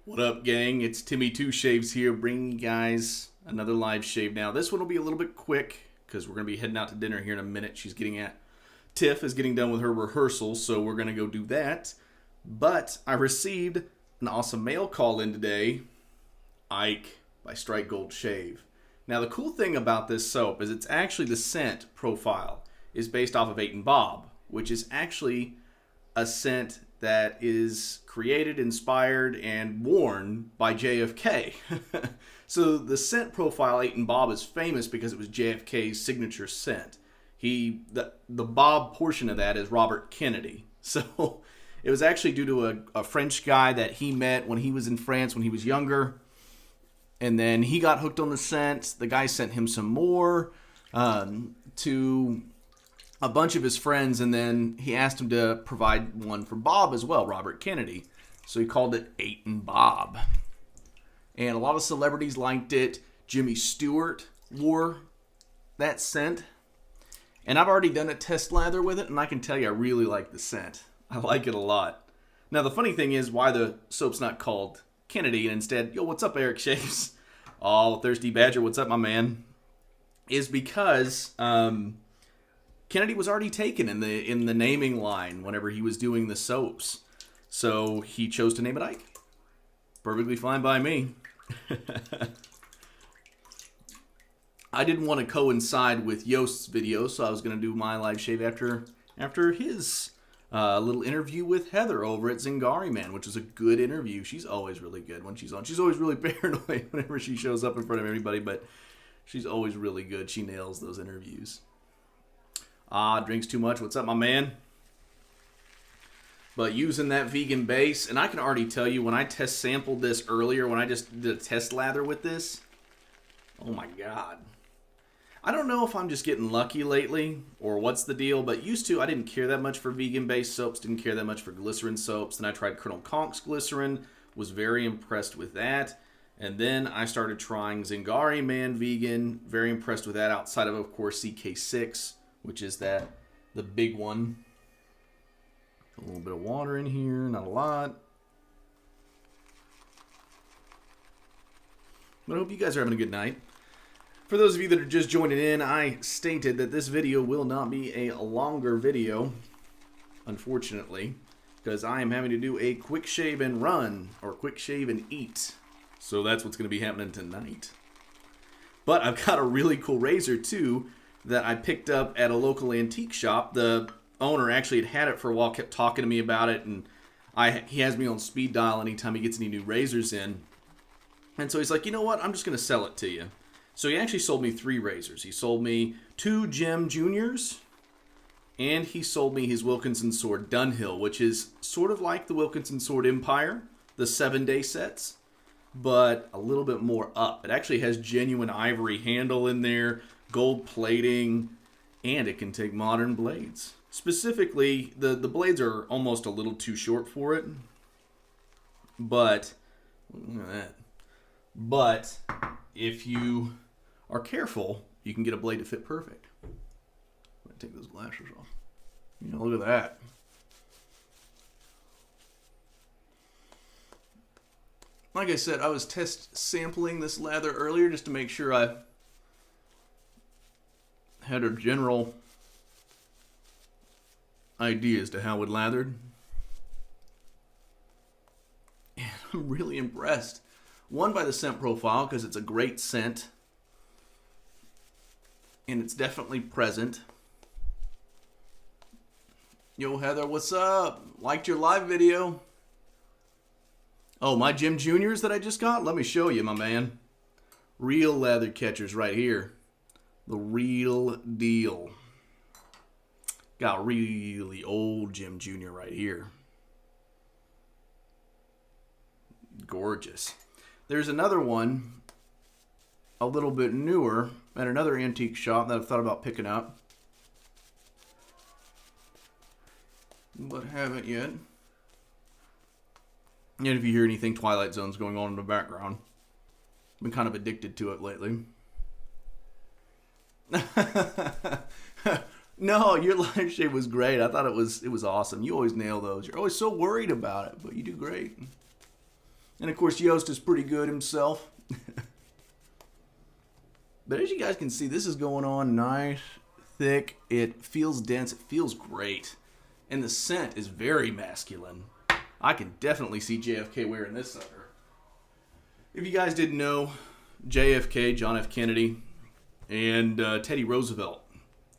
What up, gang? It's Timmy Two Shaves here, bringing you guys another live shave. Now, this one will be a little bit quick because we're going to be heading out to dinner here in a minute. Tiff is getting done with her rehearsal, so we're going to go do that. But I received an awesome mail call in today, Ike by Strike Gold Shave. Now, the cool thing about this soap is it's actually the scent profile is based off of 8 and Bob, which is actually a scent that is created, inspired, and worn by JFK. So the scent profile 8 and Bob is famous because it was JFK's signature scent. The Bob portion of that is Robert Kennedy. So it was actually due to a French guy that he met when he was in France when he was younger. And then he got hooked on the scent. The guy sent him some more to a bunch of his friends, and then he asked him to provide one for Bob as well, Robert Kennedy. So he called it 8 and Bob. And a lot of celebrities liked it. Jimmy Stewart wore that scent. And I've already done a test lather with it, and I can tell you I really like the scent. I like it a lot. Now, the funny thing is why the soap's not called Kennedy, and instead, yo, what's up, Eric Shaves? Oh, Thirsty Badger, what's up, my man? Is because Kennedy was already taken in the naming line whenever he was doing the soaps. So he chose to name it Ike. Perfectly fine by me. I didn't want to coincide with Yost's video, so I was going to do my live shave after his little interview with Heather over at Zingari Man, which was a good interview. She's always really good when she's on. She's always really paranoid whenever she shows up in front of everybody, but she's always really good. She nails those interviews. Drinks too much. What's up, my man? But using that vegan base, and I can already tell you when I test sampled this earlier, when I just did a test lather with this, oh my God. I don't know if I'm just getting lucky lately or what's the deal, but used to I didn't care that much for vegan-based soaps, didn't care that much for glycerin soaps. Then I tried Colonel Conk's glycerin, was very impressed with that. And then I started trying Zingari Man Vegan, very impressed with that outside of course, CK6, which is the big one. A little bit of water in here, not a lot. But I hope you guys are having a good night. For those of you that are just joining in, I stated that this video will not be a longer video, unfortunately, because I am having to do a quick shave and run, or quick shave and eat. So that's what's going to be happening tonight. But I've got a really cool razor, too, that I picked up at a local antique shop. The owner actually had it for a while, kept talking to me about it, and he has me on speed dial anytime he gets any new razors in. And so he's like, you know what, I'm just going to sell it to you. So he actually sold me 3 razors. He sold me 2 Gem Juniors, and he sold me his Wilkinson Sword Dunhill, which is sort of like the Wilkinson Sword Empire, the 7-day sets, but a little bit more up. It actually has genuine ivory handle in there, gold plating, and it can take modern blades. Specifically, the blades are almost a little too short for it, but look at that. But if you are careful, you can get a blade to fit perfect. I'm gonna take those glasses off. You know, look at that. Like I said, I was test sampling this lather earlier just to make sure I had a general idea as to how it lathered. And I'm really impressed. One, by the scent profile, because it's a great scent. And it's definitely present. Yo, Heather, what's up? Liked your live video. Oh, my Gem Juniors that I just got? Let me show you, my man. Real leather catchers right here. The real deal. Got really old Gem Junior right here. Gorgeous. There's another one, a little bit newer, at another antique shop that I've thought about picking up, but haven't yet. And if you hear anything Twilight Zone's going on in the background, I've been kind of addicted to it lately. No, your live shave was great. I thought it was awesome. You always nail those. You're always so worried about it, but you do great. And of course, Yost is pretty good himself. But as you guys can see, this is going on nice, thick. It feels dense. It feels great. And the scent is very masculine. I can definitely see JFK wearing this sucker. If you guys didn't know, JFK, John F. Kennedy, and Teddy Roosevelt,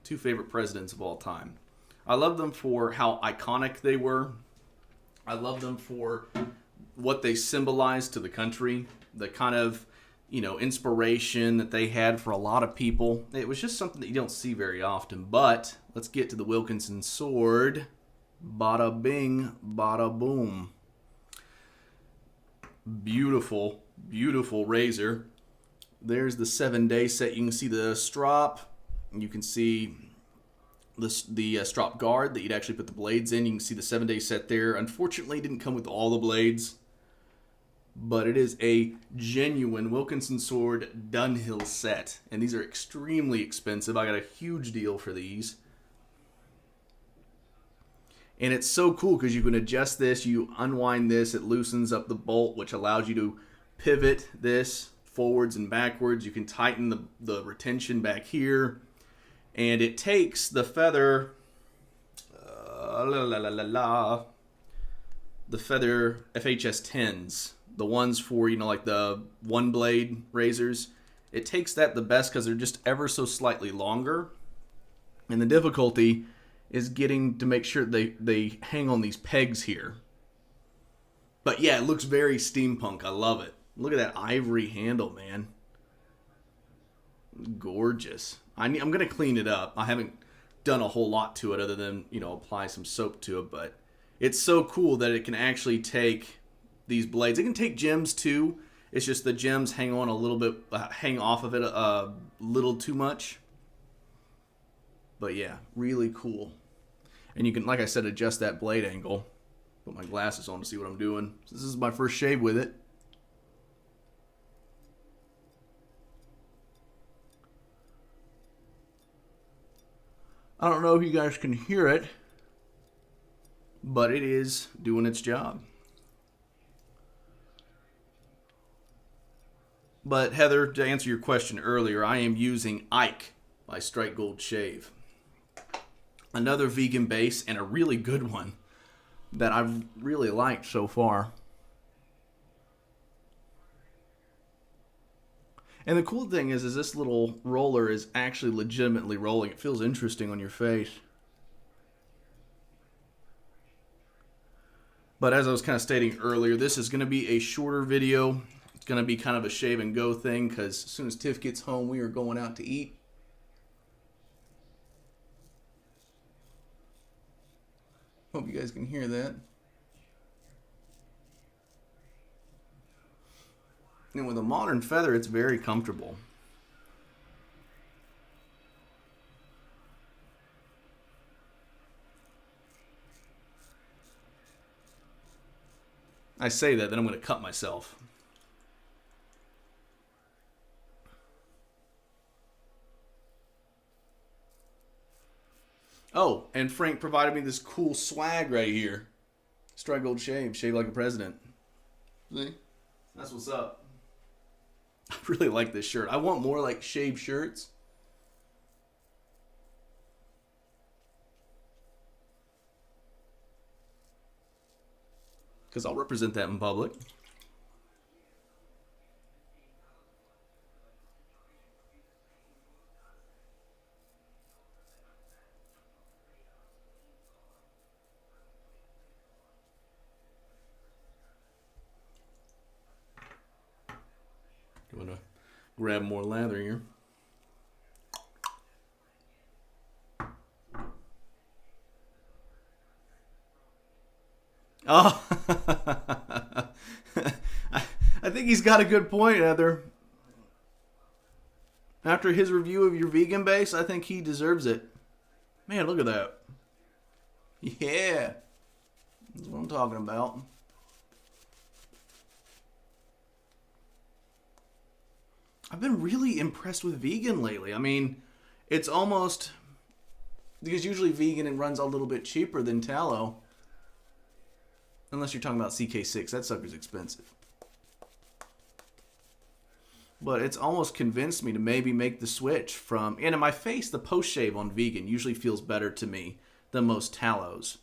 two favorite presidents of all time. I love them for how iconic they were. I love them for what they symbolized to the country, the kind of, you know, inspiration that they had for a lot of people. It was just something that you don't see very often. But let's get to the Wilkinson sword. Bada bing, bada boom. Beautiful, beautiful razor. There's the 7-day set. You can see the strop. You can see the strop guard that you'd actually put the blades in. You can see the 7-day set there. Unfortunately, it didn't come with all the blades. But it is a genuine Wilkinson sword Dunhill set. And these are extremely expensive. I got a huge deal for these. And it's so cool because you can adjust this. You unwind this. It loosens up the bolt, which allows you to pivot this forwards and backwards. You can tighten the retention back here. And it takes the feather... the feather FHS 10s. The ones for, you know, like the one blade razors. It takes that the best because they're just ever so slightly longer. And the difficulty is getting to make sure they hang on these pegs here. But yeah, it looks very steampunk. I love it. Look at that ivory handle, man. Gorgeous. I'm going to clean it up. I haven't done a whole lot to it other than, you know, apply some soap to it. But it's so cool that it can actually take these blades. It can take gems too. It's just the gems hang on a little bit, hang off of it a little too much. But yeah, really cool. And you can, like I said, adjust that blade angle. Put my glasses on to see what I'm doing. So this is my first shave with it. I don't know if you guys can hear it, but it is doing its job. But Heather, to answer your question earlier, I am using Ike by Strike Gold Shave. Another vegan base and a really good one that I've really liked so far. And the cool thing is this little roller is actually legitimately rolling. It feels interesting on your face. But as I was kind of stating earlier, this is going to be a shorter video. It's going to be kind of a shave and go thing because as soon as Tiff gets home, we are going out to eat. Hope you guys can hear that. And with a modern feather, it's very comfortable. I say that, then I'm going to cut myself. Oh, and Frank provided me this cool swag right here. Strike Gold Shave, shave like a president. See? That's what's up. I really like this shirt. I want more like shave shirts. Because I'll represent that in public. I'm going to grab more lather here. Oh, I think he's got a good point, Heather. After his review of your vegan base, I think he deserves it. Man, look at that. Yeah. That's what I'm talking about. I've been really impressed with vegan lately. I mean, it's almost... because usually vegan it runs a little bit cheaper than tallow. Unless you're talking about CK6. That sucker's expensive. But it's almost convinced me to maybe make the switch from... And in my face, the post-shave on vegan usually feels better to me than most tallows.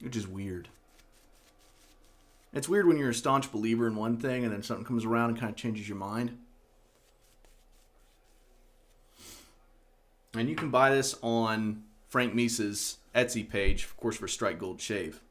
Which is weird. It's weird when you're a staunch believer in one thing and then something comes around and kind of changes your mind. And you can buy this on Frank Misa's Etsy page, of course, for Strike Gold Shave.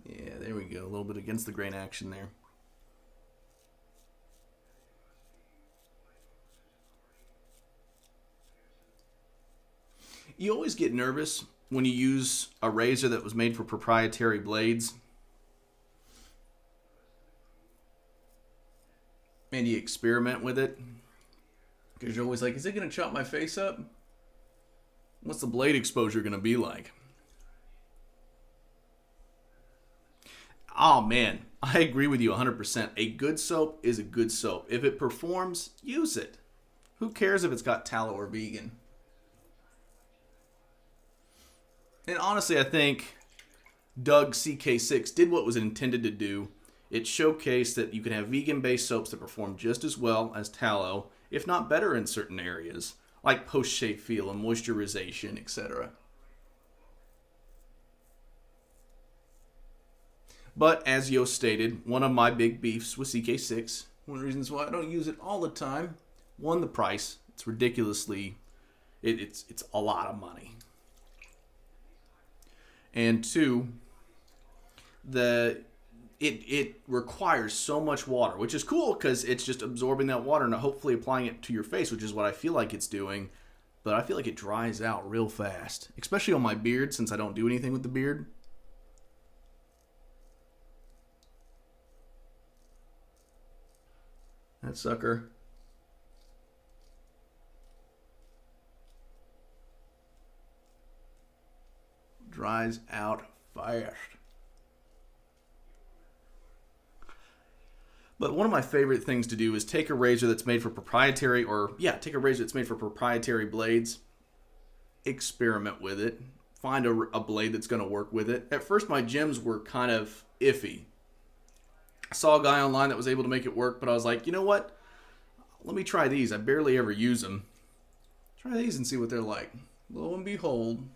Yeah, there we go. A little bit against the grain action there. You always get nervous when you use a razor that was made for proprietary blades. And you experiment with it. Because you're always like, is it going to chop my face up? What's the blade exposure going to be like? Oh man, I agree with you 100%. A good soap is a good soap. If it performs, use it. Who cares if it's got tallow or vegan? And honestly, I think Doug CK6 did what was intended to do. It showcased that you can have vegan-based soaps that perform just as well as tallow, if not better in certain areas, like post-shave feel and moisturization, etc. But as Yo stated, one of my big beefs with CK6, one of the reasons why I don't use it all the time, one, the price. It's ridiculously, it's a lot of money. And two, it requires so much water, which is cool because it's just absorbing that water and hopefully applying it to your face, which is what I feel like it's doing. But I feel like it dries out real fast, especially on my beard since I don't do anything with the beard. That sucker. Dries out fast. But one of my favorite things to do is take a razor that's made for proprietary, take a razor that's made for proprietary blades, experiment with it, find a blade that's going to work with it. At first, my gems were kind of iffy. I saw a guy online that was able to make it work, but I was like, you know what? Let me try these. I barely ever use them. Try these and see what they're like. Lo and behold.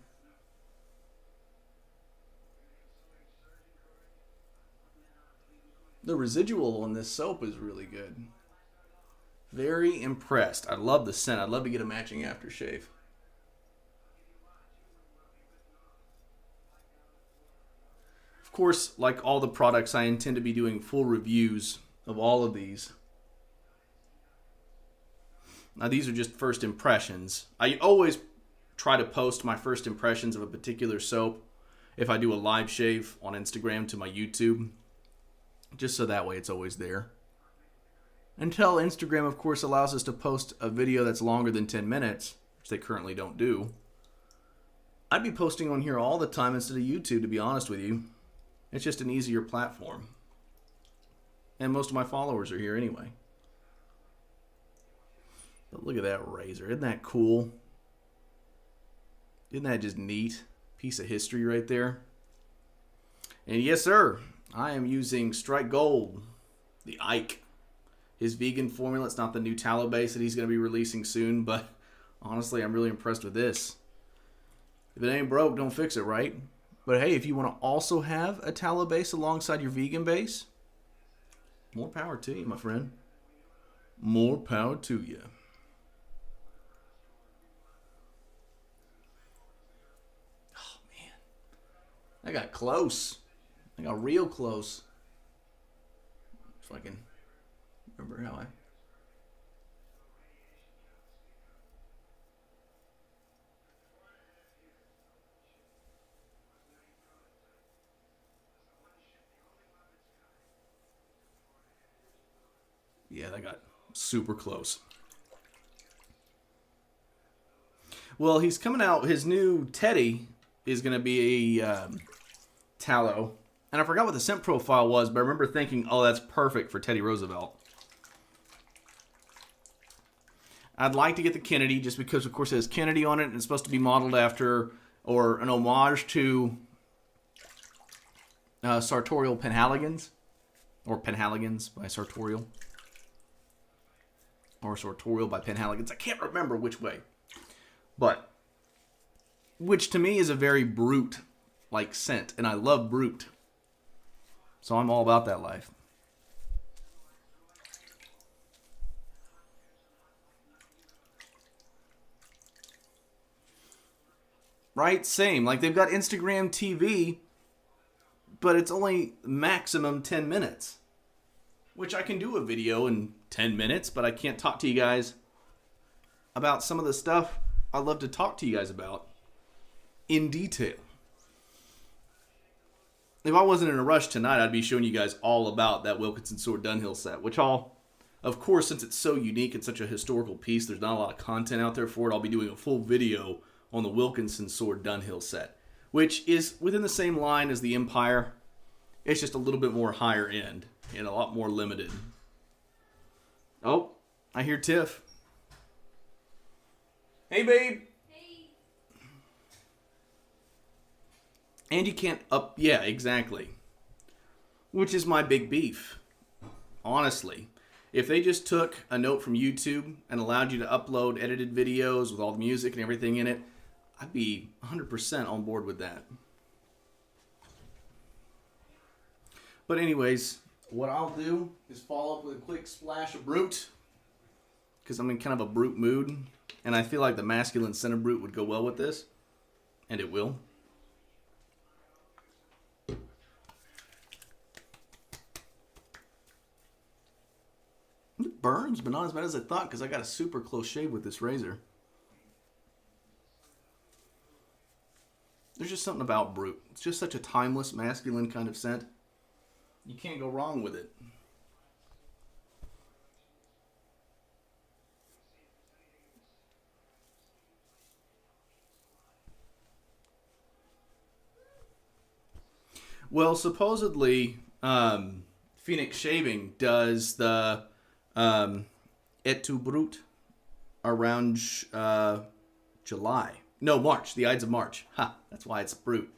The residual on this soap is really good. Very impressed. I love the scent. I'd love to get a matching aftershave. Of course, like all the products, I intend to be doing full reviews of all of these. Now, these are just first impressions. I always try to post my first impressions of a particular soap if I do a live shave on Instagram to my YouTube. Just so that way it's always there. Until Instagram, of course, allows us to post a video that's longer than 10 minutes, which they currently don't do. I'd be posting on here all the time instead of YouTube, to be honest with you. It's just an easier platform. And most of my followers are here anyway. But look at that razor. Isn't that cool? Isn't that just neat? Piece of history right there. And yes, sir. I am using Strike Gold, the Ike. His vegan formula. It's not the new tallow base that he's going to be releasing soon, but honestly, I'm really impressed with this. If it ain't broke, don't fix it, right? But hey, if you want to also have a tallow base alongside your vegan base, more power to you, my friend. More power to you. Oh, man. I got close. I got real close. If I can remember how I... Yeah, that got super close. Well, he's coming out. His new Teddy is going to be a tallow. And I forgot what the scent profile was, but I remember thinking, oh, that's perfect for Teddy Roosevelt. I'd like to get the Kennedy just because, of course, it has Kennedy on it, and it's supposed to be modeled after, or an homage to sartorial Penhaligons, or Penhaligons by sartorial, or sartorial by Penhaligons. I can't remember which way, but which to me is a very brute-like scent, and I love brute, so I'm all about that life. Right? Same. Like, they've got Instagram TV, but it's only maximum 10 minutes. Which I can do a video in 10 minutes, but I can't talk to you guys about some of the stuff I love to talk to you guys about in detail. If I wasn't in a rush tonight, I'd be showing you guys all about that Wilkinson Sword Dunhill set, which of course, since it's so unique and such a historical piece, there's not a lot of content out there for it. I'll be doing a full video on the Wilkinson Sword Dunhill set, which is within the same line as the Empire. It's just a little bit more higher end and a lot more limited. Oh, I hear Tiff. Hey, babe. Hey. And you can't yeah, exactly. Which is my big beef. Honestly. If they just took a note from YouTube and allowed you to upload edited videos with all the music and everything in it, I'd be 100% on board with that. But anyways, what I'll do is follow up with a quick splash of brute, because I'm in kind of a brute mood, and I feel like the masculine scent of brute would go well with this, and it will. It burns, but not as bad as I thought, because I got a super close shave with this razor. There's just something about brute. It's just such a timeless, masculine kind of scent. You can't go wrong with it. Well, supposedly, Phoenix Shaving does the Et tu Brut around July. No, March. The Ides of March. Ha! That's why it's brute.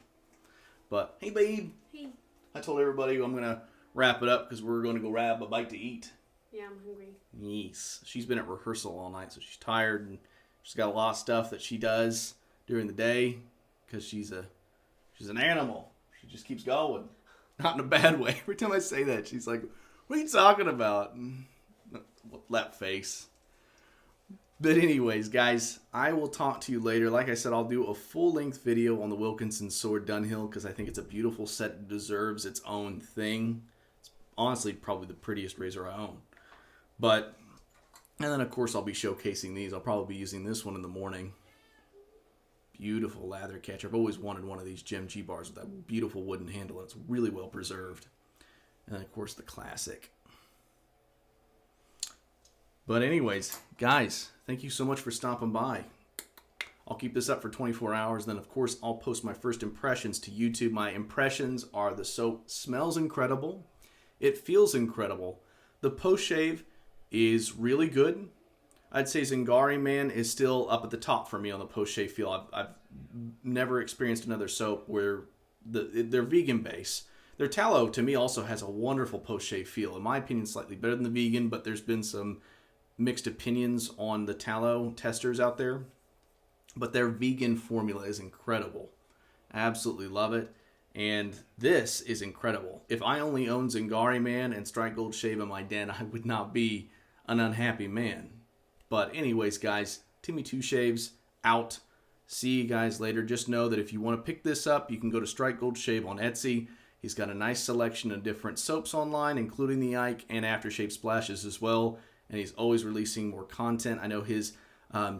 But, hey, babe. Hey. I told everybody I'm going to wrap it up because we're going to go grab a bite to eat. Yeah, I'm hungry. Yes. She's been at rehearsal all night, so she's tired, and she's got a lot of stuff that she does during the day because she's an animal. She just keeps going. Not in a bad way. Every time I say that, she's like, what are you talking about? That face. But anyways, guys, I will talk to you later. Like I said, I'll do a full-length video on the Wilkinson Sword Dunhill because I think it's a beautiful set. It deserves its own thing. It's honestly probably the prettiest razor I own. And then, of course, I'll be showcasing these. I'll probably be using this one in the morning. Beautiful lather catcher. I've always wanted one of these Gem G-bars with that beautiful wooden handle. It's really well preserved. And then, of course, the classic. But anyways, guys, thank you so much for stopping by. I'll keep this up for 24 hours. Then, of course, I'll post my first impressions to YouTube. My impressions are the soap smells incredible. It feels incredible. The post-shave is really good. I'd say Zingari Man is still up at the top for me on the post-shave feel. I've never experienced another soap where they're vegan base. Their tallow, to me, also has a wonderful post-shave feel. In my opinion, slightly better than the vegan, but there's been some mixed opinions on the tallow testers out there. But their vegan formula is incredible. I absolutely love it. And this is incredible. If I only owned Zingari Man and Strike Gold Shave in my den, I would not be an unhappy man. But anyways, guys, Timmy Two Shaves out. See you guys later. Just know that if you want to pick this up, you can go to Strike Gold Shave on Etsy. He's got a nice selection of different soaps online, including the Ike and aftershave splashes as well. And he's always releasing more content. I know his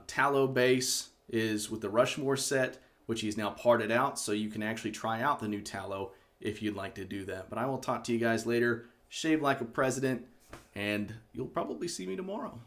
tallow base is with the Rushmore set, which he's now parted out, so you can actually try out the new tallow if you'd like to do that. But I will talk to you guys later. Shave like a president, and you'll probably see me tomorrow.